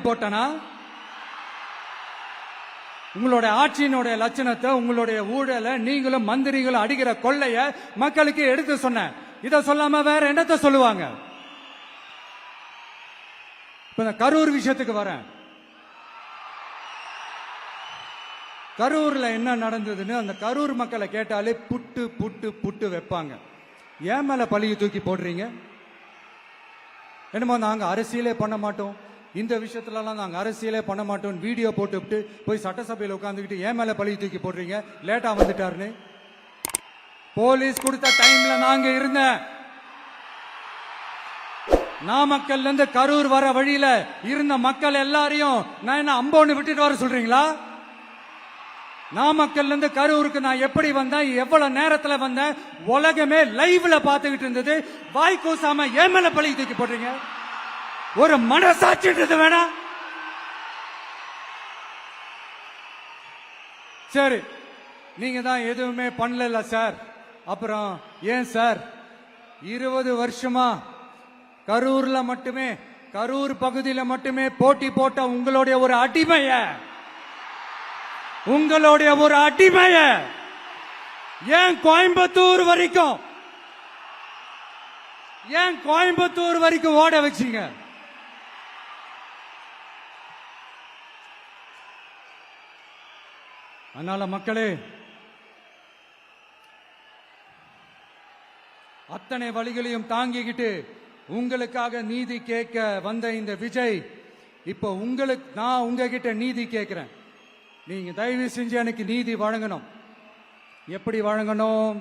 போட்டனா? உங்களுடைய ஆட்சியினுடைய லட்சணத்தை, உங்களுடைய ஊழலை, நீங்களும் மந்திரிகளும் அடிக்கிற கொள்ளைய மக்களுக்கு எடுத்து சொன்ன. இத சொல்லாம வேற என்னத்தை சொல்லுவாங்க? இப்ப கரூர் விஷயத்துக்கு வரேன். கரூர்ல என்ன நடந்ததுன்னு அந்த கரூர் மக்களை கேட்டாலே புட்டு புட்டு புட்டு வைப்பாங்க. ஏன் மேல பழியை தூக்கி போடுறீங்க? என்னமோ நாங்க அரசியலே பண்ண மாட்டோம், இந்த விஷயத்துலலாம் நாங்க அரசியலே பண்ண மாட்டோம், வீடியோ போட்டு போய் சட்டசபையில் உட்காந்துக்கிட்டு ஏன் மேல பழியை தூக்கி போடுறீங்க? லேட்டா வந்துட்டாருன்னு போலீஸ் கொடுத்த டைம்ல நாங்க இருந்தேன். நாமக்கல்ல இருந்து கரூர் வர வழியில இருந்த மக்கள் எல்லாரையும் நான் என்ன அம்போன்னு விட்டுட்டு வர சொல்றீங்களா? நாமக்கல்ல இருந்து கரூருக்கு நான் எப்படி வந்தேன், எவ்வளவு நேரத்துல வந்தேன், உலகமே லைவ்ல பாத்துக்கிட்டு இருந்தது. வாய் கூசாம ஏன் மேல பழி தூக்கி போடுறீங்க? ஒரு மனசாட்சின்றது வேணா? சரி, நீங்க தான் எதுவுமே பண்ணல சார். அப்புறம் ஏன் சார் 20 வருஷமா கரூர்ல மட்டுமே, கரூர் பகுதியில மட்டுமே போட்டி போட்ட உங்களுடைய ஒரு அடிமைய ஏன் கோயம்புத்தூர் வரைக்கும் ஓட வச்சீங்க? அதனால மக்களே, அத்தனை வழிகளையும் தாங்கிக்கிட்டு உங்களுக்காக நீதி கேட்க வந்த இந்த விஜய், இப்ப நான் உங்ககிட்ட நீதி கேட்கிறேன். நீங்க தயவு செஞ்சு எனக்கு நீதி வழங்கணும். எப்படி வழங்கணும்?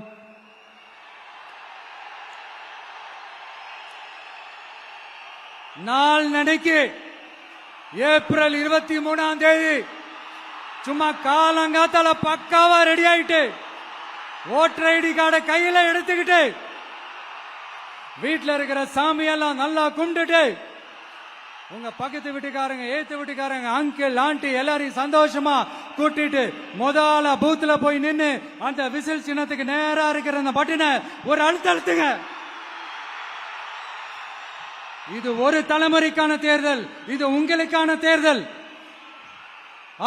நாள் நடைக்கு ஏப்ரல் 23ஆம் தேதி சும்மா காலங்காத்தால பக்காவா ரெடி ஆயிட்டு, ஓட்டர் ஐடி கார்டை கையில எடுத்துக்கிட்டு, வீட்டுல இருக்கிற சாமியெல்லாம் நல்லா கும்பிட்டுட்டு, உங்க பக்கத்து வீட்டுக்காரங்க, ஏத்து வீட்டுக்காரங்க, அங்கிள் ஆண்டி எல்லாரையும் சந்தோஷமா கூட்டிட்டு முதல்ல பூத்துல போய் நின்னு அந்த விசில் சின்னத்துக்கு நேரா இருக்கிற அந்த பட்டினை ஒரு அழுத்தங்க. இது ஒரு தலைமுறைக்கான தேர்தல், இது உங்களுக்கான தேர்தல்.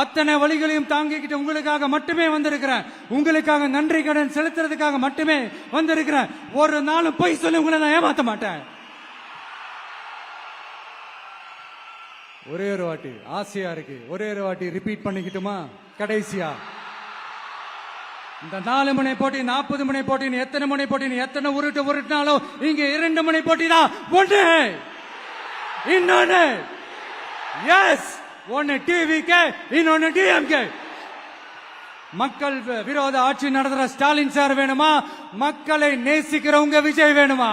அத்தனை வழிகளையும் தாங்கிக்கிட்டு உங்களுக்காக மட்டுமே வந்திருக்கிறேன். உங்களுக்காக நன்றி கடன் செலுத்துறதுக்காக மட்டுமே வந்திருக்கிறேன். ஒரு நாளும் பொய் சொல்லி உங்களை நான் ஏமாத்த மாட்டேன். ஒரே ஒரு வாட்டி ஆசையா இருக்கு, ஒரே ஒரு வாட்டி ரிப்பீட் பண்ணிக்கிட்டுமா? கடைசியா இந்த 4 முனை போட்டி, 40 முனை போட்டின்னு எத்தனை முனை போட்டின்னு எத்தனை உருட்டினாலும் இங்க 2 முனை போட்டி தான். ஒன்று இன்னொன்னு, எஸ், ஒன்னு டிவிகே, இன்னொன்னு டிஎம்கே. மக்கள் விரோத ஆட்சி நடத்துற ஸ்டாலின் சார் வேணுமா? மக்களை நேசிக்கிறவங்க விஜய் வேணுமா?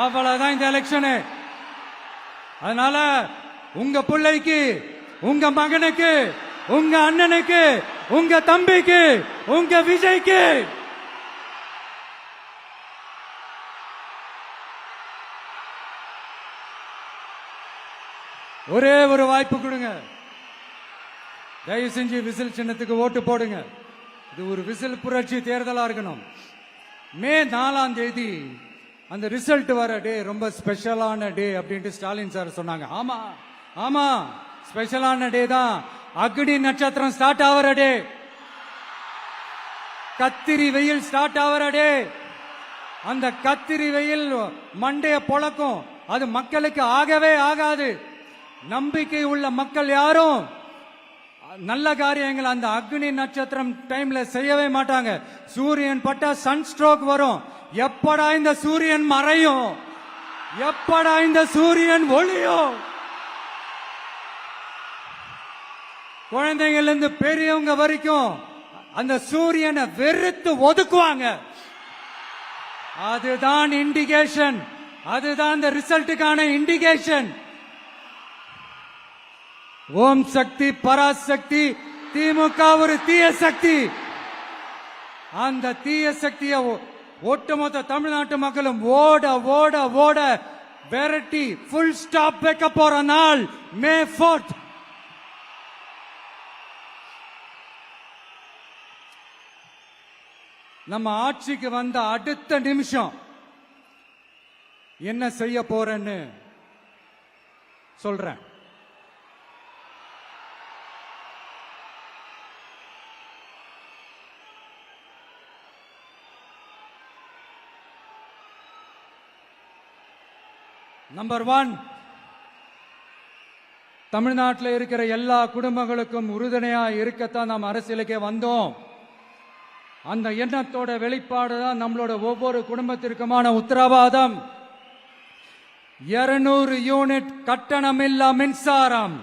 அவ்வளவுதான் இந்த எலெக்ஷனு. அதனால உங்க பிள்ளைக்கு, உங்க மகனுக்கு, உங்க அண்ணனுக்கு, உங்க தம்பிக்கு, உங்க விஜய்க்கு ஒரே ஒரு வாய்ப்பு கொடுங்க. தயவு செஞ்சு விசில் சின்னத்துக்கு ஓட்டு போடுங்க. இது ஒரு விசில் புரட்சி தேர்தலா இருக்கணும். மே 4ஆம் தேதி அந்த ரிசல்ட் வர டே ரொம்ப ஸ்பெஷலான டே அப்படின்ட்டு ஸ்டாலின் சார் சொன்னாங்க. ஆமா ஆமா, ஸ்பெஷலான டே தான். அக்னி நட்சத்திரம் ஸ்டார்ட் ஆகிற டே, கத்திரி வெயில் ஸ்டார்ட் ஆகிற டே. அந்த கத்திரி வெயில் மண்டைய பொழக்கும். அது மக்களுக்கு ஆகவே ஆகாது. நம்பிக்கை உள்ள மக்கள் யாரும் நல்ல காரியங்கள் அந்த அக்னி நட்சத்திரம் டைம்ல செய்யவே மாட்டாங்க. சூரியன் பட்டா சன் ஸ்ட்ரோக் வரும். எப்படா இந்த சூரியன் மறையும், எப்படா இந்த சூரியன் ஒளியும்? குழந்தைகள் இருந்து பெரியவங்க வரைக்கும் அந்த சூரியனை வெறுத்து ஒதுக்குவாங்க. அதுதான் இண்டிகேஷன், அதுதான் இந்த ரிசல்ட்டுக்கான இண்டிகேஷன். ஓம் சக்தி பராசக்தி, திமுக ஒரு தீய சக்தி. அந்த தீய சக்தியை ஒட்டுமொத்த தமிழ்நாட்டு மக்களும் ஓட ஓட ஓட விரட்டி ஃபுல் ஸ்டாப் வைக்க போற நாள் மே 4th. நம்ம ஆட்சிக்கு வந்த அடுத்த நிமிஷம் என்ன செய்ய போறேன்னு சொல்றேன். நம்பர் 1, தமிழ்நாட்டில் இருக்கிற எல்லா குடும்பங்களுக்கும் உறுதுணையா இருக்கத்தான் நாம் அரசியலுக்கே வந்தோம். அந்த எண்ணத்தோட வெளிப்பாடு தான் நம்மளோட ஒவ்வொரு குடும்பத்திற்குமான உத்தரவாதம். 200 யூனிட் கட்டணமில்லா மின்சாரம்.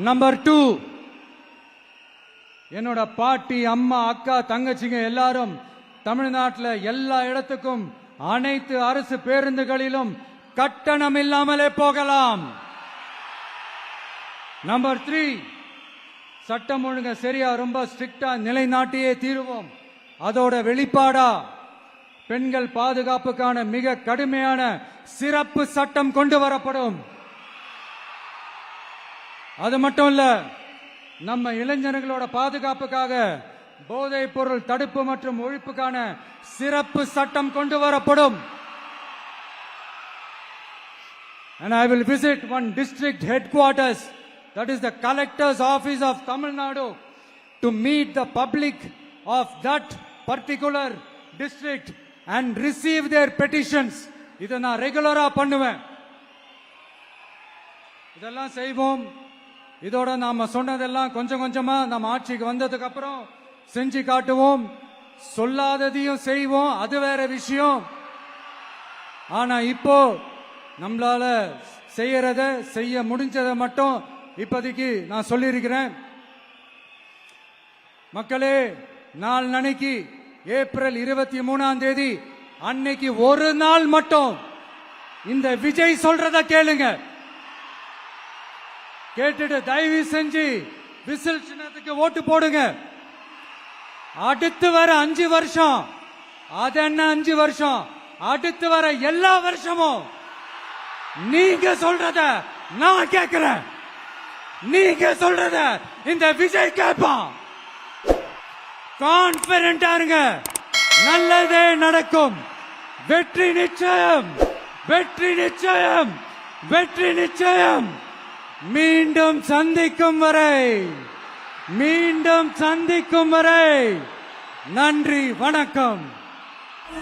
நம்பர் 2, என்னோட பாட்டி, அம்மா, அக்கா, தங்கச்சிங்க எல்லாரும் தமிழ்நாட்டில் எல்லா இடத்துக்கும் அனைத்து அரசு பேருந்துகளிலும் கட்டணம் இல்லாமலே போகலாம். நம்பர் 3, சட்டம் ஒழுங்க சரியா ரொம்ப ஸ்ட்ரிக்டா நிலைநாட்டியே தீருவோம். அதோட வெளிப்பாடா பெண்கள் பாதுகாப்புக்கான மிக கடுமையான சிறப்பு சட்டம் கொண்டு வரப்படும். அது மட்டும் இல்ல, நம்ம இளைஞர்களோட பாதுகாப்புக்காக போதைப் பொருள் தடுப்பு மற்றும் ஒழிப்புக்கான சிறப்பு சட்டம் கொண்டு வரப்படும். And I will visit one district headquarters, that is the collector's office of Tamil Nadu, to meet the public of that particular district and receive their petitions. இதை நான் ரெகுலரா பண்ணுவேன். இதெல்லாம் செய்வோம். இதோட நாம சொன்னதெல்லாம் கொஞ்சம் கொஞ்சமா நம்ம ஆட்சிக்கு வந்ததுக்கு அப்புறம் செஞ்சு காட்டுவோம். சொல்லாததையும் செய்வோம், அது வேற விஷயம். ஆனா இப்போ நம்மளால செய்யறத செய்ய முடிஞ்சதை மட்டும் இப்போதைக்கு நான் சொல்லியிருக்கிறேன். மக்களே, நாளைக்கு ஏப்ரல் 23ஆம் தேதி அன்னைக்கு ஒரு நாள் மட்டும் இந்த விஜய் சொல்றத கேளுங்க. கேட்டுட்டு தயவு செஞ்சு விசில் சின்னத்துக்கு ஓட்டு போடுங்க. அடுத்து வர 5 வருஷம், அது என்ன 5 வருஷம், அடுத்து வர எல்லா வருஷமும் நீங்க சொல்றத நான் கேட்கிறேன். நீங்க சொல்றத இந்த விஜய் கேட்பான். கான்பிடண்டா இருங்க, நல்லதே நடக்கும். வெற்றி நிச்சயம், வெற்றி நிச்சயம், வெற்றி நிச்சயம். மீண்டும் சந்திக்கும் வரை, மீண்டும் சந்திக்கும் வரை நன்றி, வணக்கம்.